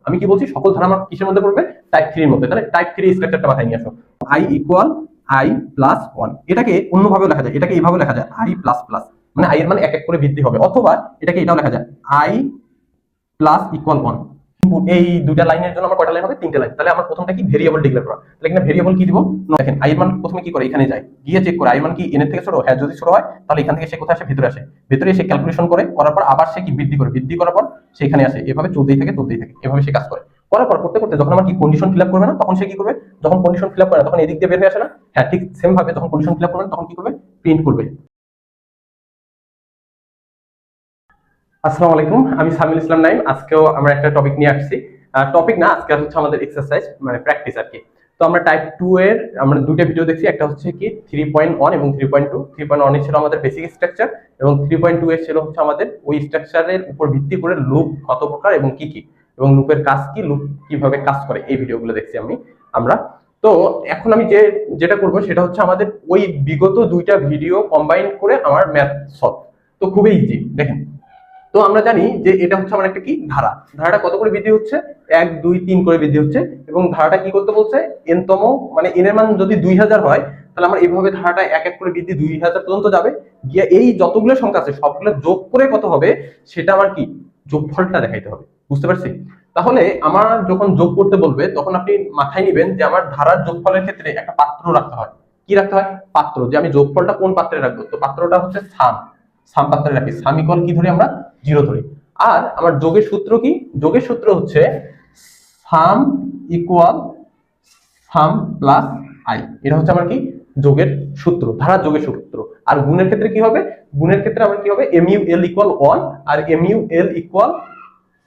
আমি কি বলছি, সকল ধারা আমার কিসের মধ্যে পড়বে, টাইপ 3 এর মধ্যে। তাহলে টাইপ 3 স্ট্রাকচারটা মাথায় নিয়ে আসো। i ইকুয়াল i প্লাস 1, এটাকে অন্যভাবে লেখা যায়, এটাকে এইভাবে লেখা যায় i প্লাস প্লাস, মানে i এর মান এক এক করে বৃদ্ধি হবে, অথবা এটাকে এটাও লেখা যায় i প্লাস ইকুয়াল 1। এই দুইটা লাইনের জন্য আমার কয়টা লাইন হবে, তিনটা লাইন। তাহলে আমার প্রথমটা কি, ভেরিয়েবল ডিক্লেয়ার করা। তাহলে এখানে ভেরিয়েবল কি দিব, দেখেন i এর মান প্রথমে কি করে, এখানে যায়, গিয়ে চেক করে i এর মান কি n এর থেকে ছোট, হ্যাঁ যদি ছোট হয় তাহলে এখান থেকে সে কোথায় আসে, ভিতরে আসে, ভিতরে এসে ক্যালকুলেশন করে, করার পর আবার সে কি বৃদ্ধি করে, বৃদ্ধি করার পর সেখানে আসে, এভাবে চলতেই থাকে চলতেই থাকে, এভাবে সে কাজ করে। করার পর করতে করতে যখন আমার কি কন্ডিশন ফিল আপ করবে না, তখন সে কি করবে, যখন কন্ডিশন ফিল আপ করে না তখন এদিক দিয়ে বের হয়ে আসে না, হ্যাঁ ঠিক সেম ভাবে যখন কন্ডিশন ফিল আপ করবে না তখন কি করবে, প্রিন্ট করবে। আসসালামু আলাইকুম, আমি সামিল ইসলাম নাইম। আজকেও আমরা একটা টপিক নিয়ে আসছি, টপিক না, আজকে হচ্ছে আমাদের এক্সারসাইজ, মানে প্র্যাকটিস আর কি। তো আমরা টাইপ 2 এর আমরা দুইটা ভিডিও দেখছি, একটা হচ্ছে কি 3.1 এবং 3.2। 3.1 এর ছিল আমাদের বেসিক স্ট্রাকচার, এবং 3.2 এর ছিল হচ্ছে আমাদের ওই স্ট্রাকচারের উপর ভিত্তি করে লুপ কত প্রকার এবং কি কি, এবং লুপের কাজ কি, লুপ কিভাবে কাজ করে, এই ভিডিওগুলো দেখছি আমরা। তো এখন আমি যেটা করব সেটা হচ্ছে আমাদের ওই বিগত দুইটা ভিডিও কম্বাইন করে আমার ম্যাথ সলভ। তো খুবই ইজি, দেখেন। তো আমরা জানি যে এটা হচ্ছে আমার একটা কি ধারা, ধারাটা কত করে বৃদ্ধি হচ্ছে, 1 2 3 করে বৃদ্ধি হচ্ছে, এবং ধারাটা কি করতে বলছে, n তম, মানে n এর মান যদি 2000 হয় তাহলে আমরা এইভাবে ধারাটা এক এক করে বৃদ্ধি 2000 পর্যন্ত যাবে, গিয়ে এই যতগুলো সংখ্যা আছে সবগুলো যোগ করে কত হবে সেটা আমার কি যোগফলটা দেখাইতে হবে, বুঝতে পারছি? তাহলে আমার যখন যোগ করতে বলবে তখন আপনি মাথায় নেবেন যে আমার ধারার যোগফলের ক্ষেত্রে একটা পাত্র রাখতে হয়। কি রাখতে হয়, পাত্র, যে আমি যোগফলটা কোন পাত্রে রাখবো, তো পাত্রটা হচ্ছে সাম, সাম পাত্রে রাখি। সাম ইকুয়াল কি ধরি আমরা, 0 ধরি। আর আমার যোগের সূত্র কি, যোগের সূত্র হচ্ছে সাম ইকুয়াল সাম প্লাস আই, এটা হচ্ছে আমার কি যোগের সূত্র, ধারার যোগের সূত্র। আর গুণের ক্ষেত্রে কি হবে, গুণের ক্ষেত্রে আমার কি হবে, MUL ইকুয়াল 1 আর MUL equal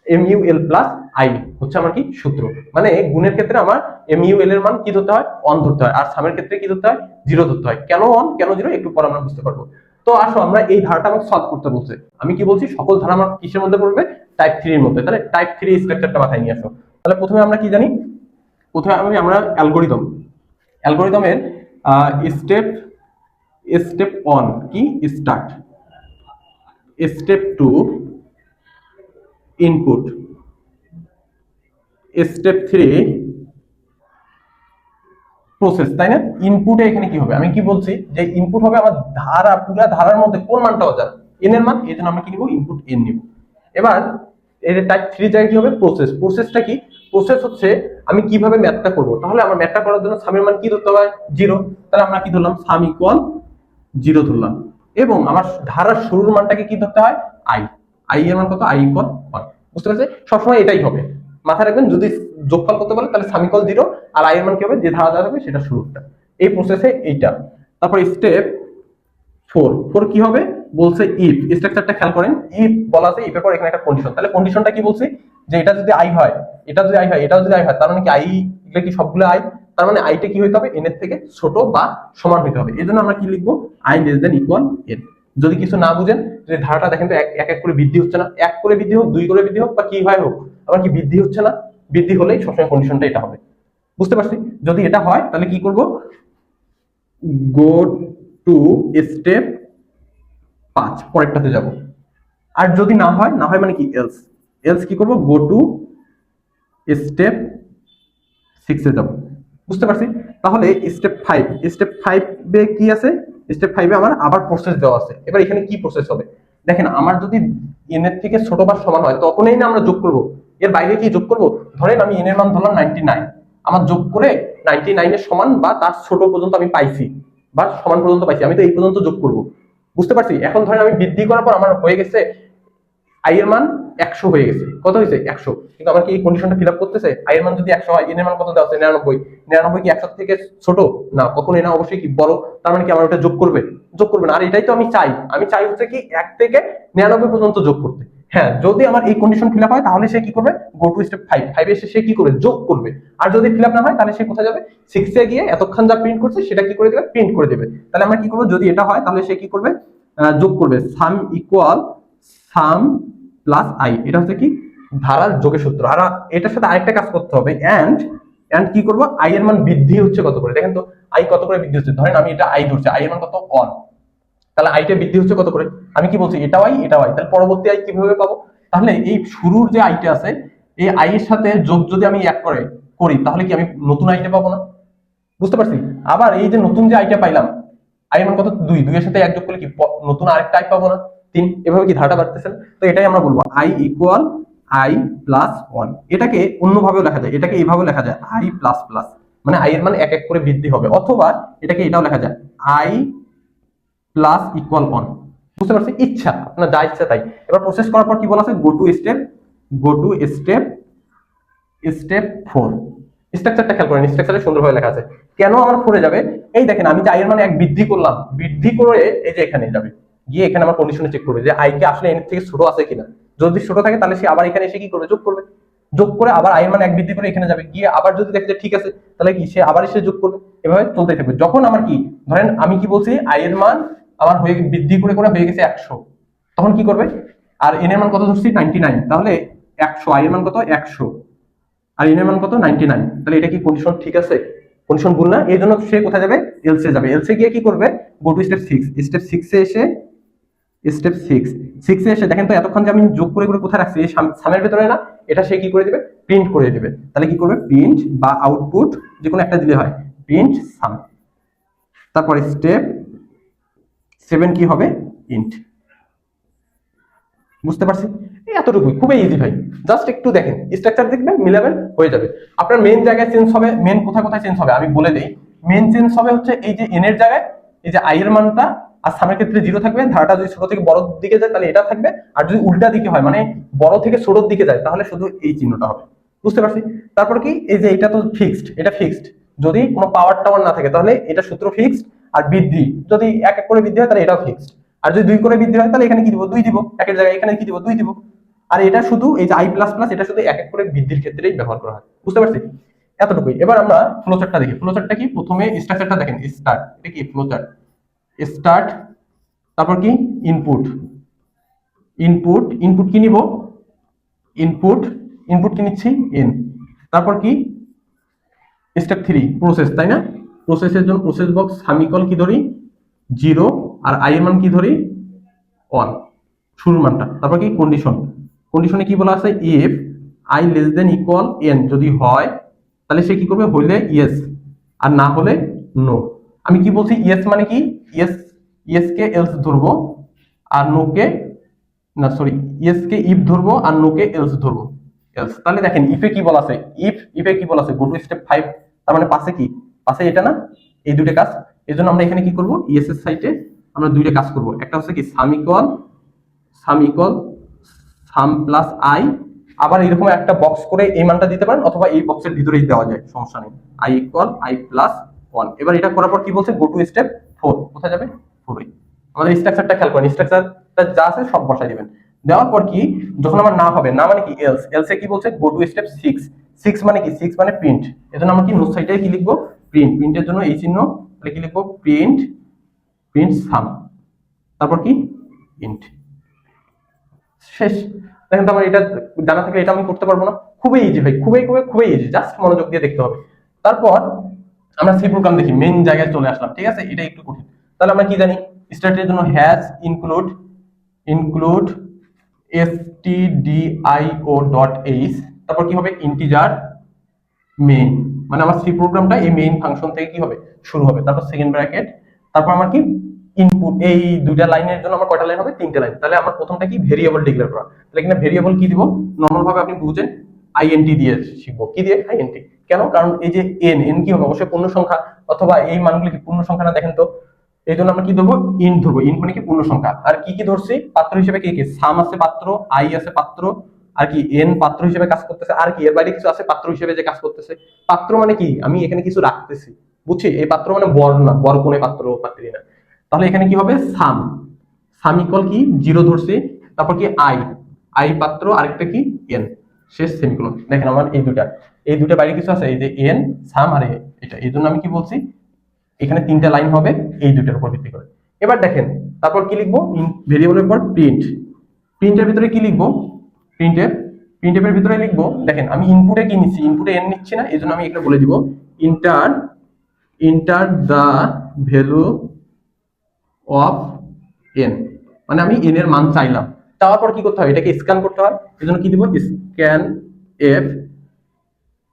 MUL plus I হচ্ছে আমার কি সূত্র। মানে গুণের ক্ষেত্রে আমার MUL এর মান কি ধরতে হয়, 1 ধরতে হয়, আর সামের ক্ষেত্রে কি ধরতে হয়, 0 ধরতে হয়। কেন 1 কেন 0 একটু পর আমরা বুঝতে পারবো। তো আসো আমরা এই ধারাটা আমাকে সলভ করতে বলছে, আমি কি বলছি, সকল ধারা আমার কিসের মধ্যে পড়বে, টাইপ 3 এর মধ্যে। তাহলে টাইপ 3 স্ট্রাকচারটা মাথায় নিয়ে আসো। তাহলে প্রথমে আমরা কি জানি, প্রথমে আমরা অ্যালগরিদম, অ্যালগরিদমের স্টেপ, স্টেপ 1 কি start, step 2 input, step 3 process, তাই না? ইনপুটে এখানে কি হবে, আমি কি বলছি যে ইনপুট হবে আমার ধারা, পুরো ধারার মধ্যে কোন মানটা অজানা, n এর মান, এই জন্য আমরা কি নিব, ইনপুট n নিব। এবার এর টাইপ 3 জায়গায় কি হবে, প্রসেস। প্রসেসটা কি, প্রসেস হচ্ছে আমি কিভাবে ম্যাথটা করব। তাহলে আমার ম্যাথটা করার জন্য সামের মান কি ধরতে হবে, 0। তাহলে আমরা কি ধরলাম, সাম ইকুয়াল 0 ধরলাম, এবং আমার ধারার শুরুর মানটাকে কি ধরতে হয়, i, i এর মান কত, i ইকুয়াল 1। বুঝতে পারছেন, সবসময় এটাই হবে, মাথায় রাখবেন। যদি যোগফল করতে বলে তাহলে সাম ইকুয়াল 0, আর i এর মান কি হবে, যে ধারা দেওয়া হবে সেটা শুরুটা। এই প্রসেসে এইটা। তারপর স্টেপ 4, 4 কি হবে, বলছে ইফ, স্ট্রাকচারটা খেয়াল করেন, ইফ বলা আছে, ইফের পর এখানে একটা কন্ডিশন। তাহলে কন্ডিশনটা কি বলছে, যে এটা যদি i হয়, এটা যদি i হয়, এটাও যদি i হয়, তার মানে কি i, এগুলো কি সবগুলো i, তার মানে i টা কি হইতে হবে, n এর থেকে ছোট বা সমান হইতে হবে। এজন্য আমরা কি লিখবো, i less than equal n। যদি কিছু না বুঝেন, যদি ধারাটা দেখেন তো এক এক করে বৃদ্ধি হচ্ছে না, 1 করে বৃদ্ধি হোক, 2 করে বৃদ্ধি হোক, বা কি হয় হোক, আবার কি বৃদ্ধি হচ্ছে না, বৃদ্ধি হলেই সবসময় কন্ডিশনটা এটা হবে, বুঝতে পারছি? যদি এটা হয় তাহলে কি করব, গো টু স্টেপ 5, পরেরটাতে যাব। আর যদি না হয়, না হয় মানে কি এলস, এলস কি করব, গো টু স্টেপ 6 এ যাব, বুঝতে পারছি? তাহলে স্টেপ 5, স্টেপ 5 এ কি আছে, স্টেপ 5 এ আমার আবার প্রসেস দেওয়া আছে। এবার এখানে কি প্রসেস হবে, দেখেন আমার যদি n এর থেকে ছোট বা সমান হয় তখনই না আমরা যোগ করব, এর বাইরে কি যোগ করব। ধরেন আমি n এর মান ধরলাম 99, আমার যোগ করে 99 এর সমান বা তার ছোট পর্যন্ত আমি পাইছি, বা সমান পর্যন্ত পাইছি, আমি তো এই পর্যন্ত যোগ করব, বুঝতে পারছি? এখন ধরেন আমি বৃদ্ধি করার পর আমার হয়ে গেছে i এর মান 100 হয়ে গেছে, কত হয়েছে 100, কিন্তু আমার কি এই কন্ডিশনটা ফিল আপ করতেছে, i এর মান যদি 100 হয়, n এর মান কত দেওয়া আছে 99, 99 কি 100 থেকে ছোট না, কখনোই না, অবশ্যই কি বড়। তার মানে কি আমার ওটা যোগ করবে, যোগ করবে না। আর এটাই তো আমি চাই, আমি চাই হচ্ছে কি 1 থেকে 99 পর্যন্ত যোগ করতে। হ্যাঁ, যদি আমার এই কন্ডিশন ফিল আপ হয় তাহলে সে কি করবে, গো টু স্টেপ 5, 5 এসে সে কি করবে, যোগ করবে। আর যদি ফিল আপ না হয় তাহলে সে কোথায় যাবে, 6 এ গিয়ে এতক্ষণ যা প্রিন্ট করছে সেটা কি করে দেবে, প্রিন্ট করে দেবে। তাহলে আমরা কি করব, যদি এটা হয় তাহলে সে কি করবে, যোগ করবে, সাম ইকুয়াল সাম প্লাস আই, এটা হচ্ছে কি ধারার যোগের সূত্র। আর এটার সাথে আরেকটা কাজ করতে হবে, এন্ড এন্ড কি করব, আই এর মান বৃদ্ধি হচ্ছে কত করে, দেখেন তো আই কত করে বৃদ্ধি হচ্ছে। ধরেন আমি এটা আই ধরছি, আই এর মান কত 1, তাহলে আইটা বৃদ্ধি হচ্ছে কত করে, আমি কি বলছি, এটাও আই এটাও আই, তাহলে পরবর্তী আই কিভাবে পাবো। তাহলে এই শুরুর যে আইটা আছে, এই আই এর সাথে যোগ যদি আমি এক করি তাহলে কি আমি নতুন আইটা পাবো না? বুঝতে পারছি? আবার এই যে নতুন যে আইটা পাইলাম, আই এর মান কত 2, 2 এর সাথে এক যোগ করলে কি নতুন আরেকটা আই পাবো না? 3। এভাবে কি ধারাটা বাড়তেছে? তো এটাই আমরা বলবো আই ইকুয়াল আই প্লাস 1। এটাকে অন্যভাবেও লেখা যায়, এটাকে এইভাবে লেখা যায় আই প্লাস প্লাস, মানে আই এর মান এক এক করে বৃদ্ধি হবে, অথবা এটাকে এটাও লেখা যায় আই প্লাস ইকুয়াল 1। বুঝতে পারছি? ইচ্ছা আপনার যা ইচ্ছা তাই। এবার প্রসেস করার পর কি বলা আছে, গো টু স্টেপ 4। স্ট্রাকচারটা খেয়াল করেন, স্ট্রাকচারে সুন্দরভাবে লেখা আছে। কেন আমার 4 এ যাবে? এই দেখেন আমি যে আই এর মানে এক বৃদ্ধি করলাম, বৃদ্ধি করে এই যে এখানে যাবে, গিয়ে এখানে আমার কন্ডিশনে চেক করবে যে আই কে আসলে এন থেকে ছোট আছে কিনা। যদি ছোট থাকে তাহলে সে আবার এখানে এসে কি করবে, যোগ করবে। যোগ করে আবার আই এর মান এক বৃদ্ধি করে এখানে যাবে, গিয়ে আবার যদি দেখে যে ঠিক আছে তাহলে কি সে আবার এসে যোগ করবে। এভাবে চলতে থাকবে। যখন আমার কি ধরেন আমি কি বলছি আই এর মান আমার হয়ে বৃদ্ধি করে করে হয়ে গেছে 100, তখন কি করবে? আর এন এর মান কত ধরছি 99, তাহলে 100 আই এর মান কত 100 আর এন এর মান কত 99, তাহলে এটা কি কন্ডিশন ঠিক আছে? কন্ডিশন ভুল না? এই জন্য সে কোথায় যাবে, এলসে যাবে। এলসে গিয়ে কি করবে, গো টু স্টেপ 6। স্টেপ 6 এ এসে দেখেন তো এতক্ষণ যে আমি যোগ করে করে কোথায় রাখছি, এই সামের ভেতরে না, এটা সে কি করে দিবে, প্রিন্ট করে দিবে। তাহলে কি করবে, প্রিন্ট বা আউটপুট যে কোনো একটা দিলে হয়, প্রিন্ট সাম। তারপর স্টেপ 7 কি হবে, ইন্ট। বুঝতে পারছি? এতটুকুই, খুবই ইজি ভাই। জাস্ট একটু দেখেন, স্ট্রাকচার দেখবেন, মিলাবেন, হয়ে যাবে। আপনার মেন জায়গায় চেঞ্জ হবে, মেন কোথায় কোথায় চেঞ্জ হবে আমি বলে দেই। মেন চেঞ্জ হবে হচ্ছে এই যে এন এর জায়গায় এই যে আই এর মানটা, আর সামের ক্ষেত্রে 0 থাকবে। ধারাটা যদি ছোট থেকে বড় দিকে যায় তাহলে এটা থাকবে, আর যদি উল্টা দিকে হয় মানে বড় থেকে ছোটর দিকে যায় তাহলে শুধু এই চিহ্নটা হবে। বুঝতে পারছি? তারপর কি, এই যে এটা তো ফিক্সড, এটা ফিক্সড। যদি কোনো পাওয়ার টাওয়ার না থাকে তাহলে এটা সূত্র ফিক্সড। আর বৃদ্ধি যদি এক এক করে বৃদ্ধি হয় তাহলে এটাও ফিক্সড। আর যদি 2 করে বৃদ্ধি হয় তাহলে এখানে কি দিব, 2 দিব। একের জায়গায় এখানে কি দিব, 2 দিব। আর এটা শুধু এই যে আই প্লাস প্লাস, এটা শুধু এক এক করে বৃদ্ধির ক্ষেত্রেই ব্যবহার করা হয়। বুঝতে পারছি? এতটুকুই। এবার আমরা ফ্লোচার্টটা দেখি। ফ্লোচার্টটা কি, প্রথমে স্ট্রাকচারটা দেখেন, স্টার্ট, এটা কি ফ্লোচার্ট, স্টার্ট, তারপর কি ইনপুট, ইনপুট কি নিব, ইনপুট কি নিচ্ছি, এন। তারপর কি স্টেপ 3 প্রসেস, তাই না? প্রসেসের জন্য প্রসেস বক্স সামিকল কি ধরি, 0, আর আই এর মান কি ধরি, 1, শুরুর মানটা। তারপর কি কন্ডিশনে কি বলা আছে, if I less than equal N যদি হয় তাহলে সে কি করবে, হইলে ইয়েস, আর না হলে নো। আমি কি বলছি, ইয়েস মানে কি, ইয়েস কে এলস ধরবো, আর নো কে, না সরি, ইয়েস কে ইফ ধরবো আর নো কে এলস ধরবো, এলস। তাহলে দেখেন ইফে কি বলা আছে, ইফে কি বলা আছে, গো টু স্টেপ 5। তার মানে পাশে কি, পাশে এটা না, এই দুটো কাজ। এজন্য আমরা এখানে কি করব, ইয়েস এর সাইডে আমরা দুইটা কাজ করব। একটা হচ্ছে কি সাম সাম প্লাস আই, আবার এরকম একটা বক্স করে এই মানটা দিতে পারেন, অথবা এই বক্সের ভিতরেই দেওয়া যায়, সমস্যা নেই। I equal I plus 1। এবার এটা করার পর কি বলছে, গো টু স্টেপ 4। কোথায় যাবে, 4 এ। আমাদের স্ট্রাকচারটা খেয়াল করেন, স্ট্রাকচারটা যা আছে সব বসাই দিবেন। দেওয়ার পর কি, যখন আমার না হবে, না মানে কি এলস, এলসে কি বলছে, গো টু স্টেপ 6 মানে কি, 6 মানে প্রিন্ট। এজন্য আমরা কি নোট সাইডে কি লিখবো, প্রিন্টের জন্য এই চিহ্ন, তাহলে কি লিখবো, প্রিন্ট সাম, তারপর কি ইন্ট, শেষ। দেখেন তো আমার এটা জানা থাকলে এটা আমি করতে পারবো না? খুবই ইজি ভাই, খুবই ইজি, জাস্ট মনোযোগ দিয়ে দেখতে হবে। তারপর আমরা সি প্রোগ্রাম দেখি, মেইন জায়গায় চলে আসলাম, ঠিক আছে? এটা একটু কঠিন। তাহলে আমরা কি জানি, স্টার্টের জন্য হ্যাশ ইনক্লুড stdio.h, তারপর কি হবে, ইন্টিজার মেইন, মানে আমার সি প্রোগ্রামটা এই মেইন ফাংশন থেকে কি হবে, শুরু হবে। তারপর সেকেন্ড ব্র্যাকেট, তারপর আমার কি ইনপুট, এই দুইটা লাইনের জন্য আমার কয়টা লাইন হবে, 3টে লাইন। তাহলে আমার প্রথমটা কি, ভেরিয়েবল ডিক্লেয়ার করা। তাহলে এখানে ভেরিয়েবল কি দিব, নরমাল ভাবে আপনি বুঝেন, আইএনটি দিয়ে শিখবো। কি দিয়ে, আইএনটি। কেন, কারণ এই যে এন কি হবে, অবশ্যই পূর্ণ সংখ্যা, অথবা এই মানগুলি কি পূর্ণ সংখ্যা না, দেখেন তো। এই জন্য আমরা কি ধরবো, ইন ধরবো। ইন মানে কি, পূর্ণ সংখ্যা। আর কি ধরছি পাত্র হিসেবে, কি সাম আছে পাত্র, আই আছে পাত্র, আর কি এন পাত্র হিসেবে কাজ করতেছে, আর কি এর বাইরে কিছু আছে পাত্র হিসেবে যে কাজ করতেছে। পাত্র মানে কি, আমি এখানে কিছু রাখতেছি, বুঝছি? এই পাত্র মানে বর না, বর কোনে পাত্র পাত্রী না। তাহলে এখানে কি হবে, সাম ইকুয়াল কি 0 ধরছি, তারপর কি আই পাত্র, আরেকটা কি এন, শেষ সেমিকোলন। দেখেন আমার এই দুটা বাইরে কিছু আছে, এই যে এন সাম আর এটা। এই জন্য আমি কি বলছি, এখানে 3টে লাইন হবে এই দুটার উপর ভিত্তি করে। এবার দেখেন তারপর কি লিখবো, ভেরিয়েবলের পর প্রিন্টের ভিতরে কি লিখবো, প্রিন্টের ভিতরে লিখবো, দেখেন আমি ইনপুটে কি নিচ্ছি, ইনপুটে এন নিচ্ছি না, এই জন্য আমি এখানে বলে দিব enter the value of N, মানে আমি এন এর মান চাইলাম। চাওয়ার পর কি করতে হয়, এটাকে স্ক্যান করতে হয়। এই জন্য কি দিব, এফ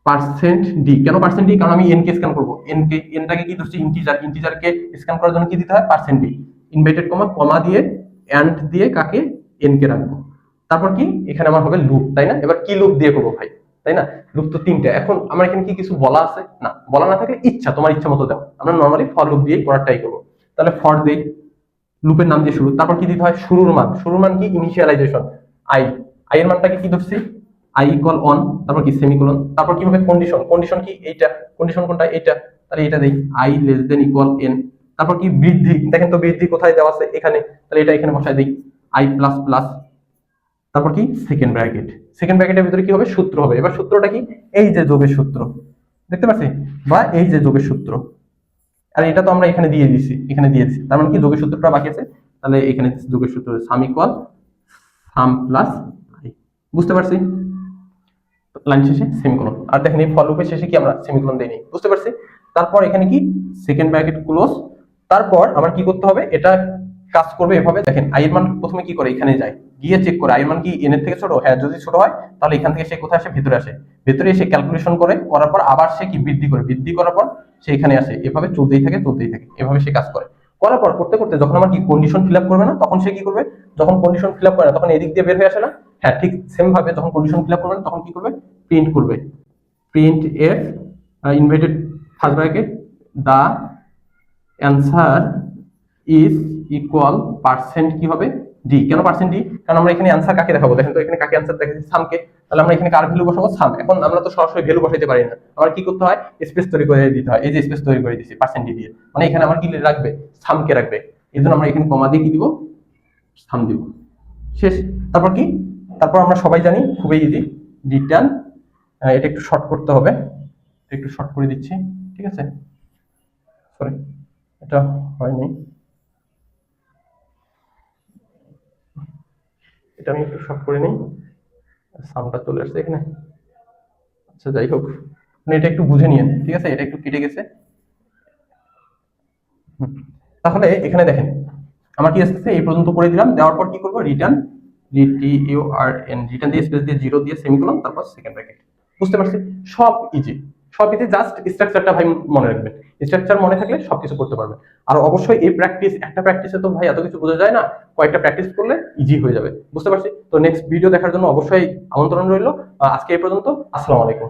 পার্সেন্ট ডি। কেন পার্সেন্ট ডি? কারণ আমি এন কে স্ক্যান করবো, এনটাকে কি ধরছি ইন্টিজার, ইন্টিজারকে স্ক্যান করার জন্য কি দিতে হয়? Percent D. ইনভার্টেড কমা কমা দিয়ে এন্ড দিয়ে কাকে? এন কে রাখবো। তারপর কি এখানে আমার হবে লুপ, তাই না? এবার কি লুপ দিয়ে করবো ভাই, তাই না? লুপ তো তিনটা। এখন আমার এখানে কি কিছু বলা আছে? না, বলা না থাকলে ইচ্ছা, তোমার ইচ্ছা মতো দাও। আমরা নর্মালি ফর লুপ দিয়ে করার ট্রাই করবো। তাহলে ফর দেই, লুপের নাম দিয়ে শুরু, তারপর কি দিতে হয়? শুরুর মান। শুরুর মান কি? Initialization I. আই এর মানটাকে কি ধরছি? আই ইকুয়াল অন, তারপর কি সেমিকোলন, তারপর কি হবে? কন্ডিশন। কন্ডিশন কি? এইটা। কন্ডিশন কোনটা? এইটা। তাহলে এটা দেই I less than equal N. তারপর কি? বৃদ্ধি। দেখেন তো বৃদ্ধি কোথায় দেওয়া আছে? এখানে। তাহলে এটা এখানে বসায় দেই আই প্লাস প্লাস। তারপর কি? Second bracket. সেকেন্ড ব্র্যাকেটের ভিতরে কি হবে? সূত্র হবে। এবার সূত্রটা কি? এই যে যোগের সূত্র, দেখতে পাচ্ছি, বা এই যে যোগের সূত্র। আর এটা তো আমরা এখানে দিয়ে দিছি, এখানে দিয়ে দিছি, তার মানে কি যোগের সূত্রটা বাকি আছে। তাহলে এখানে যোগের সূত্র সাম ইকুয়াল সাম প্লাস আই। বুঝতে পারছি? লাইন শেষে সেমিকোলন। আর দেখেন এই ফর লুপের শেষে কি আমরা সেমিকোলন দেইনি। বুঝতে পারছি? তারপর এখানে কি? Second bracket close. তারপর আমার কি করতে হবে? এটা কাজ করবে এভাবে। দেখেন আই এর মান প্রথমে কি করে? এখানে যায়, গিয়ে চেক করে আই এর মান কি এন এর থেকে ছোট? হ্যাঁ, যদি ছোট হয় তাহলে এখান থেকে সে কোথায় আসে? ভিতরে আসে। ভিতরে এসে ক্যালকুলেশন করে, করার পর আবার সে কি বৃদ্ধি করে, বৃদ্ধি করার পর সে এখানে আসে। এভাবে চলতেই থাকে, চলতেই থাকে, এভাবে সে কাজ করে। করার পর করতে করতে যখন আমার কি কন্ডিশন ফিল আপ করবে না, তখন সে কি করবে? যখন কন্ডিশন ফিল আপ করে না, তখন এদিক দিয়ে বের হয়ে আসে না? হ্যাঁ, ঠিক সেম ভাবে যখন কন্ডিশন ফিল আপ করবে না, তখন কি করবে? প্রিন্ট করবে। Print F inverted first bracket the answer is equal percent কি হবে? ডি। কেন পার্সেন্ট ডি? কারণ আমরা এখানে অ্যান্সার কাকে দেখাবো? দেখেন তো এখানে কাকে অ্যান্সার দেখাচ্ছি? সামকে। তাহলে আমরা এখানে কার ভ্যালু বসাবো? সাম। এখন আমরা তো সরাসরি ভ্যালু বসাইতে পারি না, আমার কি করতে হয়? স্পেস তৈরি করে দিতে হয়। এই যে স্পেস তৈরি করে দিচ্ছি পার্সেন্ট ডি দিয়ে, মানে এখানে আমার কি রাখবে? সামকে রাখবে। এই জন্য আমরা এখানে কমা দিয়ে কি দিব? সাম দিব। শেষ। তারপর কি? তারপর আমরা সবাই জানি খুবই ইজি, রিটার্ন। এটা একটু শর্ট করতে হবে, একটু শর্ট করে দিচ্ছি, ঠিক আছে? সরি, এটা হয়নি, এটা আমি একটু শর্ট করে নিই। সামটা চলে আসছে এখানে। আচ্ছা, যাই হোক, আপনি এটা একটু বুঝে নিন, ঠিক আছে? এটা একটু কেটে গেছে। তাহলে এখানে দেখেন আমার কি আসছে? এই পর্যন্ত করে দিলাম। দেওয়ার পর কি করবো? রিটার্ন, রিটিউআরএন, রিটার্ন দিয়ে স্পেস দিয়ে জিরো দিয়ে সেমিকোলন, তারপর সেকেন্ড ব্র্যাকেট। বুঝতে পারছি? সব ইজি, সব ইজি। জাস্ট স্ট্রাকচারটা ভাই মনে রাখবেন। স্ট্রাকচার মনে থাকলে সবকিছু করতে পারবেন। আর অবশ্যই এই প্র্যাকটিস, একটা প্র্যাকটিসে তো ভাই এত কিছু বোঝা যায় না, কয়েকটা প্র্যাকটিস করলে ইজি হয়ে যাবে। বুঝতে পারছি? তো নেক্সট ভিডিও দেখার জন্য অবশ্যই আমন্ত্রণ রইল। আজকে এই পর্যন্ত। আসসালামু আলাইকুম।